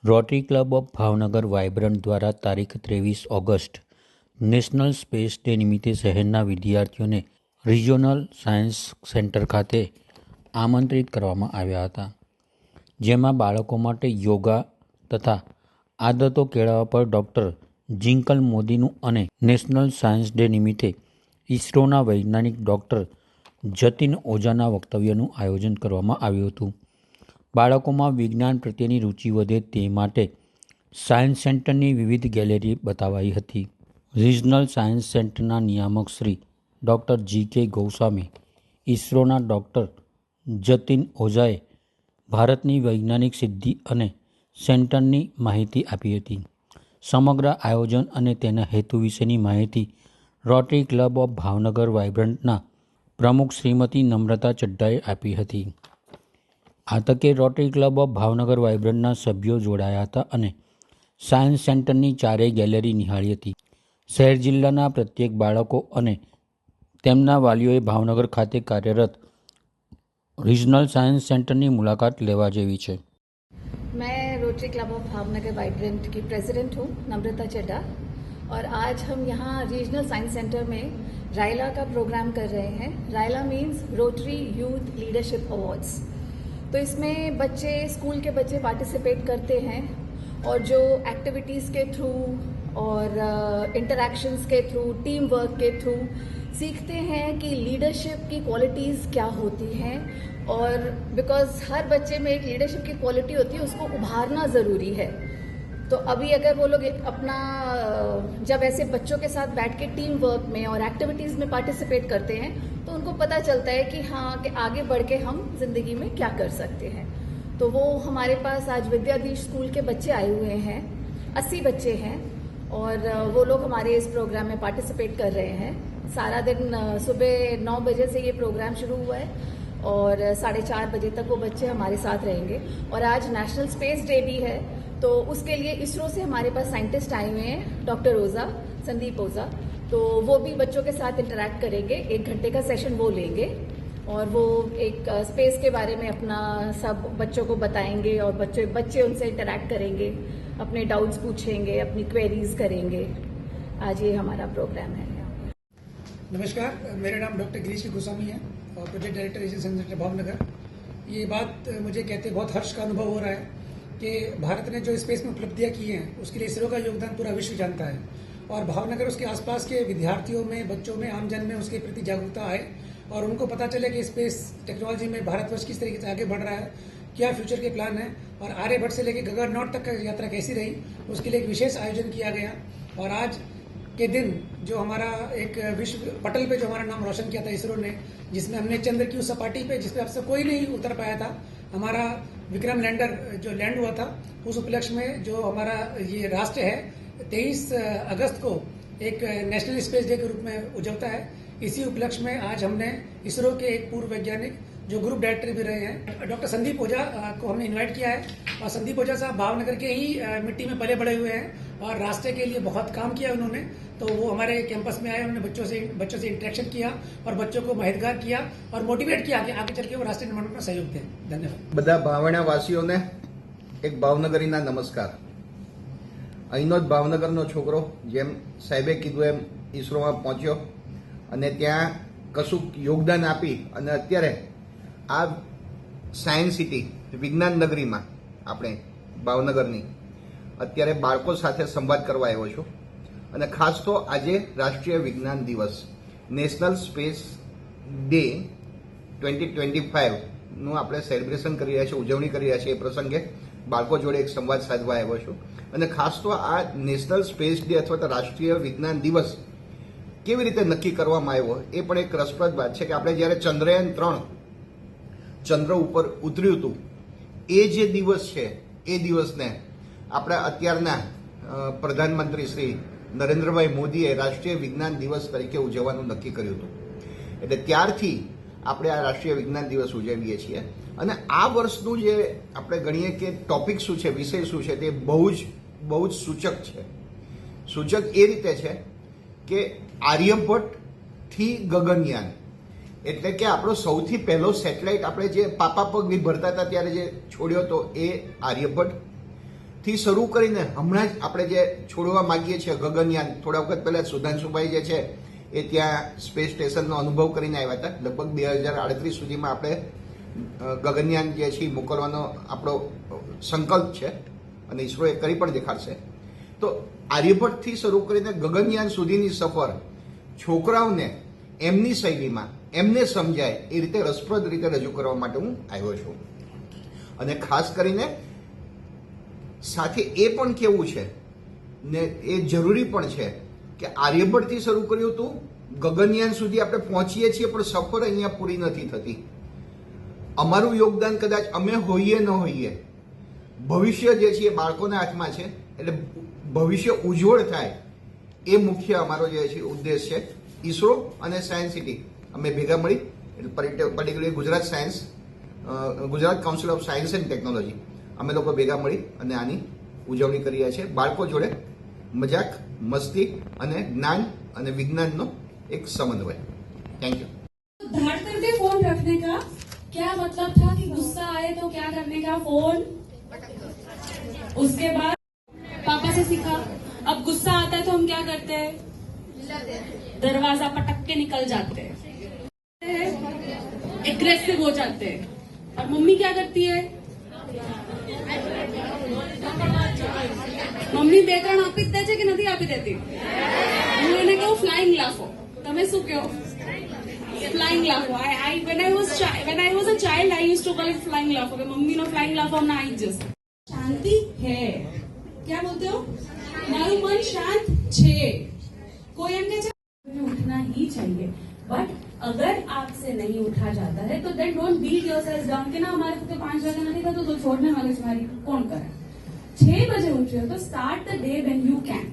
Rotary club of Bhavnagar vibrant દ્વારા તારીખ 23 August national space day નિમિત્તે શહેરના વિદ્યાર્થીઓને રિજિયોનલ સાયન્સ સેન્ટર ખાતે આમંત્રિત કરવામાં આવ્યા હતા, જેમાં બાળકો માટે યોગા તથા આદતો કેળવવા પર ડૉક્ટર જિંકલ મોદીનું અને નેશનલ સાયન્સ ડે નિમિત્તે ઇસરોના વૈજ્ઞાનિક ડૉક્ટર જતીન ઓઝાના વક્તવ્યનું આયોજન કરવામાં આવ્યું હતું. બાળકોમાં વિજ્ઞાન પ્રત્યેની રુચિ વધે તે માટે સાયન્સ સેન્ટરની વિવિધ ગેલેરી બતાવાઈ હતી. રિજનલ સાયન્સ સેન્ટરના નિયામક શ્રી ડૉક્ટર G.K. ગોસ્વામી, ઇસરોના ડૉક્ટર જતીન ઓઝાએ ભારતની વૈજ્ઞાનિક સિદ્ધિ અને સેન્ટરની માહિતી આપી હતી. સમગ્ર આયોજન અને તેના હેતુ વિશેની માહિતી રોટરી ક્લબ ઓફ ભાવનગર વાઇબ્રન્ટના પ્રમુખ શ્રીમતી નમ્રતા ચડ્ડાએ આપી હતી. આ તકે રોટરી ક્લબ ઓફ ભાવનગર વાઇબ્રન્ટના સભ્યો જોડાયા હતા અને સાયન્સ સેન્ટરની ચારેય ગેલેરી નિહાળી હતી. શહેર જિલ્લાના પ્રત્યેક બાળકો અને તેમના વાલીઓએ ભાવનગર ખાતે કાર્યરત રિજનલ સાયન્સ सेंटर की मुलाकात लेवा जेवी है. मैं rotary club of Bhavnagar vibrant की प्रेसिडेंट हूँ, नम्रता चड्डा, और आज हम यहाँ रीजनल साइंस सेंटर में रायला का प्रोग्राम कर रहे हैं. Raila means rotary youth leadership awards. तो इसमें बच्चे, स्कूल के बच्चे पार्टिसिपेट करते हैं और जो एक्टिविटीज़ के थ्रू और इंटरैक्शंस के थ्रू, टीम वर्क के थ्रू सीखते हैं कि लीडरशिप की क्वालिटीज़ क्या होती हैं. और बिकॉज हर बच्चे में एक लीडरशिप की क्वालिटी होती है, उसको उभारना ज़रूरी है. तो अभी अगर वो लोग अपना जब ऐसे बच्चों के साथ बैठ के टीम वर्क में और एक्टिविटीज़ में पार्टिसिपेट करते हैं तो उनको पता चलता है कि हाँ, कि आगे बढ़ के हम जिंदगी में क्या कर सकते हैं. तो वो हमारे पास आज विद्याधीश स्कूल के बच्चे आए हुए हैं, 80 बच्चे हैं, और वो लोग हमारे इस प्रोग्राम में पार्टिसिपेट कर रहे हैं. सारा दिन सुबह 9 बजे से ये प्रोग्राम शुरू हुआ है और 4:30 बजे तक वो बच्चे हमारे साथ रहेंगे. और आज नेशनल स्पेस डे भी है, तो उसके लिए इसरो से हमारे पास साइंटिस्ट आए हुए हैं, डॉक्टर ओझा, संदीप ओझा. तो वो भी बच्चों के साथ इंटरैक्ट करेंगे. 1 घंटे का सेशन वो लेंगे और वो एक स्पेस के बारे में अपना सब बच्चों को बताएंगे और बच्चे उनसे इंटरैक्ट करेंगे, अपने डाउट्स पूछेंगे, अपनी क्वेरीज करेंगे. आज ये हमारा प्रोग्राम है. नमस्कार, मेरा नाम डॉक्टर गिरीश गोस्वामी है और project director regional science centre Bhavnagar. ये बात मुझे कहते बहुत हर्ष का अनुभव हो रहा है कि भारत ने जो स्पेस में उपलब्धियां की हैं उसके लिए इसरो का योगदान पूरा विश्व जानता है और भावनगर उसके आसपास के विद्यार्थियों में, बच्चों में, आमजन में उसके प्रति जागरूकता आए और उनको पता चले कि स्पेस टेक्नोलॉजी में भारतवर्ष किस तरीके से आगे बढ़ रहा है, क्या फ्यूचर के प्लान है और आर्यभट्ट से लेकर गगनयान तक की यात्रा कैसी रही, उसके लिए एक विशेष आयोजन किया गया. और आज के दिन जो हमारा एक विश्व पटल पे जो हमारा नाम रोशन किया था इसरो ने, जिसमें हमने चंद्र की उस सपाटी पे जिस पे अब से कोई नहीं उतर पाया था, हमारा विक्रम लैंडर जो लैंड हुआ था, उस उपलक्ष्य में जो हमारा ये राष्ट्र है 23 अगस्त को एक नेशनल स्पेस डे के रूप में उजवता है. इसी उपलक्ष्य में आज हमने इसरो के एक पूर्व वैज्ञानिक जो ग्रुप डायरेक्टर भी रहे हैं, डॉक्टर संदीप ओझा को हमने इनवाइट किया है. और संदीप ओझा साहब भावनगर के ही मिट्टी में पले बड़े हुए हैं और राष्ट्र के लिए बहुत काम किया उन्होंने. तो वो हमारे कैंपस में आए, उन्होंने बच्चों से इंटरेक्शन किया और बच्चों को माहितगार किया और मोटिवेट किया कि आगे चल के वो राष्ट्रीय निर्माण में सहयोग दें. धन्यवाद. બધા ભાવણાવાસીઓને એક ભાવનગરીના નમસ્કાર. અહીંનો જ ભાવનગરનો છોકરો, જેમ સાહેબે કીધું એમ ઈસરોમાં પહોંચ્યો અને ત્યાં કશુંક યોગદાન આપી અને અત્યારે આ સાયન્સ સિટી વિજ્ઞાન નગરીમાં આપણે ભાવનગરની અત્યારે બાળકો સાથે સંવાદ કરવા આવ્યો છું. અને ખાસ તો આજે રાષ્ટ્રીય વિજ્ઞાન દિવસ, નેશનલ સ્પેસ ડે 2025 નું આપણે સેલિબ્રેશન કરી રહ્યા છીએ, ઉજવણી કરી રહ્યા છીએ. એ પ્રસંગે બાળકો જોડે એક સંવાદ સાધવા આવ્યો છું. અને ખાસ તો આ નેશનલ સ્પેસ ડે અથવા તો રાષ્ટ્રીય વિજ્ઞાન દિવસ કેવી રીતે નક્કી કરવામાં આવ્યો એ પણ એક રસપ્રદ વાત છે કે આપણે જ્યારે ચંદ્રયાન 3 ચંદ્ર ઉપર ઉતર્યું હતું એ જે દિવસ છે એ દિવસને આપણા અત્યારના પ્રધાનમંત્રી શ્રી નરેન્દ્રભાઈ મોદીએ રાષ્ટ્રીય વિજ્ઞાન દિવસ તરીકે ઉજવવાનું નક્કી કર્યું હતું. એટલે ત્યારથી આપણે આ રાષ્ટ્રીય વિજ્ઞાન દિવસ ઉજવીએ છીએ. અને આ વર્ષનું જે આપણે ગણીએ કે ટોપિક શું છે, વિષય શું છે, તે બહુ જ સૂચક છે. સૂચક એ રીતે છે કે આર્યભટ્ટથી ગગનયાન, એટલે કે આપણો સૌથી પહેલો સેટેલાઇટ આપણે જે પાપા પગ ભરતા હતા ત્યારે જે છોડ્યો હતો એ આર્યભટ્ટ. થી શરૂ કરીને હમણાં જ આપણે જે છોડવા માંગીએ છીએ ગગનયાન, થોડા વખત પહેલા સુધાંશુભાઈ જે છે એ ત્યાં સ્પેસ સ્ટેશનનો અનુભવ કરીને આવ્યા હતા. લગભગ 2038 સુધીમાં આપણે ગગનયાન જે છે મોકલવાનો આપણો સંકલ્પ છે અને ઈસરો એ કરી પણ દેખાડશે. તો આર્યભટ્ટથી શરૂ કરીને ગગનયાન સુધીની સફર છોકરાઓને એમની શૈલીમાં એમને સમજાય એ રીતે રસપ્રદ રીતે રજૂ કરવા માટે હું આવ્યો છું. અને ખાસ કરીને સાથે એ પણ કેવું છે ને એ જરૂરી પણ છે કે આર્યભટ્ટથી શરૂ કર્યું હતું, ગગનયાન સુધી આપણે પહોંચીએ છીએ પણ સફર અહીંયા પૂરી નથી થતી. અમારું યોગદાન કદાચ અમે હોઈએ ન હોઈએ, ભવિષ્ય જે છે એ બાળકોના હાથમાં છે, એટલે ભવિષ્ય ઉજ્જવળ થાય એ મુખ્ય અમારો જે છે ઉદ્દેશ છે. ઈસરો અને સાયન્સ સિટી અમે ભેગા મળી, એટલે particularly Gujarat council of science and technology અમે લોકો ભેગા મળી અને આની ઉજવણી કરી રહ્યા છે. બાળકો જોડે મજાક, મસ્તી અને જ્ઞાન અને વિજ્ઞાનનો એક સમન્વય. Thank you. धाड़ करके फोन रखने का क्या मतलब था कि गुस्सा आए तो क्या करने का, फोन उसके बाद पापा से सीखा. अब गुस्सा आता है तो हम क्या करते हैं, दरवाजा पटक के निकल जाते हैं, एग्रेसिव हो जाते हैं. और मम्मी क्या करती है, મમ્મી બે ત્રણ આપી જ દે છે કે નથી આપી દેતી? હું એને કહું ફ્લાઇંગ લાફો, તમે શું કહો? Flying લાફો. when I was a child I used to call it flying laugh. કે મમ્મી નો ફ્લાઇંગ લાફો હમણાં આવી જ જશે. શાંતિ હે, क्या बोलते हो? મારું મન શાંત છે. कोई એમ કહે છે उठना ही चाहिए, बट अगर आपसे नहीं उठा जाता है तो then don't beat yourself down कि ना हमारे को 5 बजे नहीं था तो छोड़ने वाले तुम्हारी कौन करे. 6 बजे उठ रहे हो तो start the day when you can.